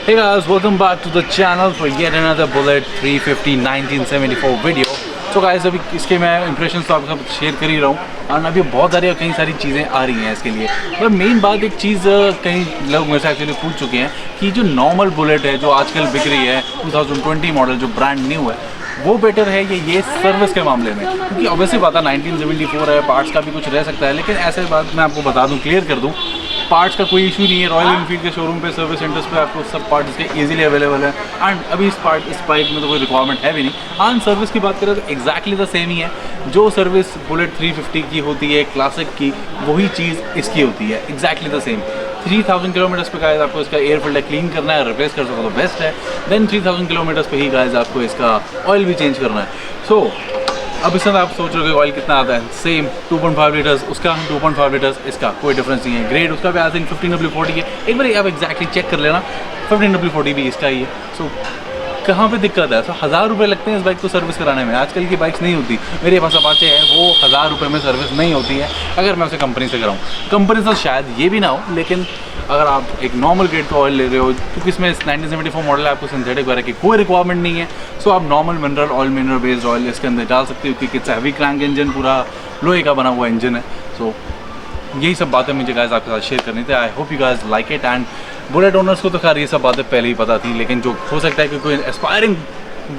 Hey guys, welcome back to the channel for yet another Bullet 350 1974 video. So guys, अभी इसके मैं impressions तो आपके साथ शेयर कर ही रहा हूँ और अभी बहुत सारी कई सारी चीज़ें आ रही हैं इसके लिए। पर मेन बात एक चीज़ कई लोग मेरे से एक्चुअली पूछ चुके हैं कि जो नॉर्मल बुलेट है जो आजकल बिक रही है 2020 मॉडल जो ब्रांड न्यू है वो बेटर है ये सर्विस के मामले में, क्योंकि ऑब्वियसली बात है 1974 है, पार्ट्स का भी कुछ रह सकता है, लेकिन ऐसे बात मैं आपको बता दूं, क्लियर कर दूं, पार्ट्स का कोई इशू नहीं है। रॉयल एनफील्ड के शोरूम पे सर्विस सेंटर्स पे आपको सब पार्ट्स के इजीली अवेलेबल है एंड अभी इस बाइक में तो कोई रिक्वायरमेंट है भी नहीं। हाँ, सर्विस की बात करें तो एग्जैक्टली द सेम ही है। जो सर्विस बुलेट 350 की होती है क्लासिक की, वही चीज़ इसकी होती है, एग्जैक्टली द सेम। 3000 किलोमीटर्स पे गाइस आपको इसका एयर फिल्टर क्लीन करना है, रिप्लेस कर सको तो बेस्ट है। देन 3000 किलोमीटर्स पे ही गाइस आपको इसका ऑयल भी चेंज करना है। सो अब इसमें आप सोच रहे हो कि ऑयल कितना आता है, सेम 2.5 लीटर्स उसका, 2.5 लीटर्स इसका, कोई डिफरेंस नहीं है। ग्रेड उसका भी आई थिंक 15W40 है, एक बार आप एग्जैक्टली चेक कर लेना, 15W40 भी इसका ही है। सो कहाँ पे दिक्कत है? 1000 रुपये लगते हैं इस बाइक को सर्विस कराने में। आजकल की बाइक्स नहीं होती, मेरे पास अपाचे है वो 1000 रुपये में सर्विस नहीं होती है अगर मैं उसे कंपनी से कराऊँ। कंपनी से शायद ये भी ना हो, लेकिन अगर आप एक नॉर्मल ग्रेड का ऑयल ले रहे हो, क्योंकि इसमें 1974 मॉडल है, आपको सिंथेटिक वगैरह की कोई रिक्वायरमेंट नहीं है, सो आप normal mineral oil, mineral based oil इसके अंदर डाल सकते हो, क्योंकि इट्स हैवी क्रैंक इंजन, पूरा लोहे का बना हुआ इंजन है। सो यही सब बातें मुझे गाइस आपके साथ शेयर करनी थी। आई hope you guys like it. And bullet owners को तो खैर ये सब बातें पहले ही पता थी, लेकिन जो हो सकता है कि कोई एस्पायरिंग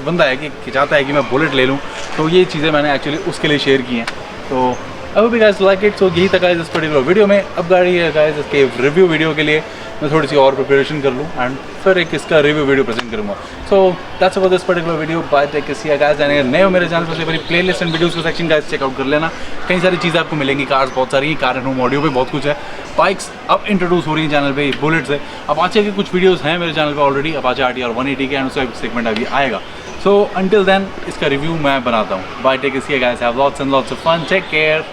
बंदा है कि चाहता है कि मैं बुलेट ले लूँ, तो ये चीज़ें मैंने एक्चुअली उसके लिए शेयर की हैं। तो I hope you guys like it. So यही था गाइस इस पर्टिकुलर वीडियो में। अब गाड़ी है गाइस इसके रिव्यू वीडियो के लिए मैं थोड़ी सी और प्रिपरेशन कर लूँ एंड फिर एक इसका रिव्यू वीडियो प्रेजेंट करूँगा। So that's about this particular video. Bye take care guys. And नए हो मेरे चैनल पर, मेरी प्लेलिस्ट एंड वीडियोस का सेक्शन गाइस चेकआउट कर लेना। कई सारी चीज़ें आपको मिलेंगी, कार्स बहुत सारी हैं, कार एंड होम ऑडियो पे बहुत कुछ है, बाइक्स अब इंट्रोड्यूस हो रही हैं चैनल पे, बुलेट से। अपाचे के कुछ वीडियोस हैं मेरे चैनल पे ऑलरेडी, अपाचे RTR 180 के, एंड उसका सेगमेंट अभी आएगा। सो अंटिल देन इसका रिव्यू मैं बनाता हूँ। Bye take care guys, have lots and lots of fun, take care.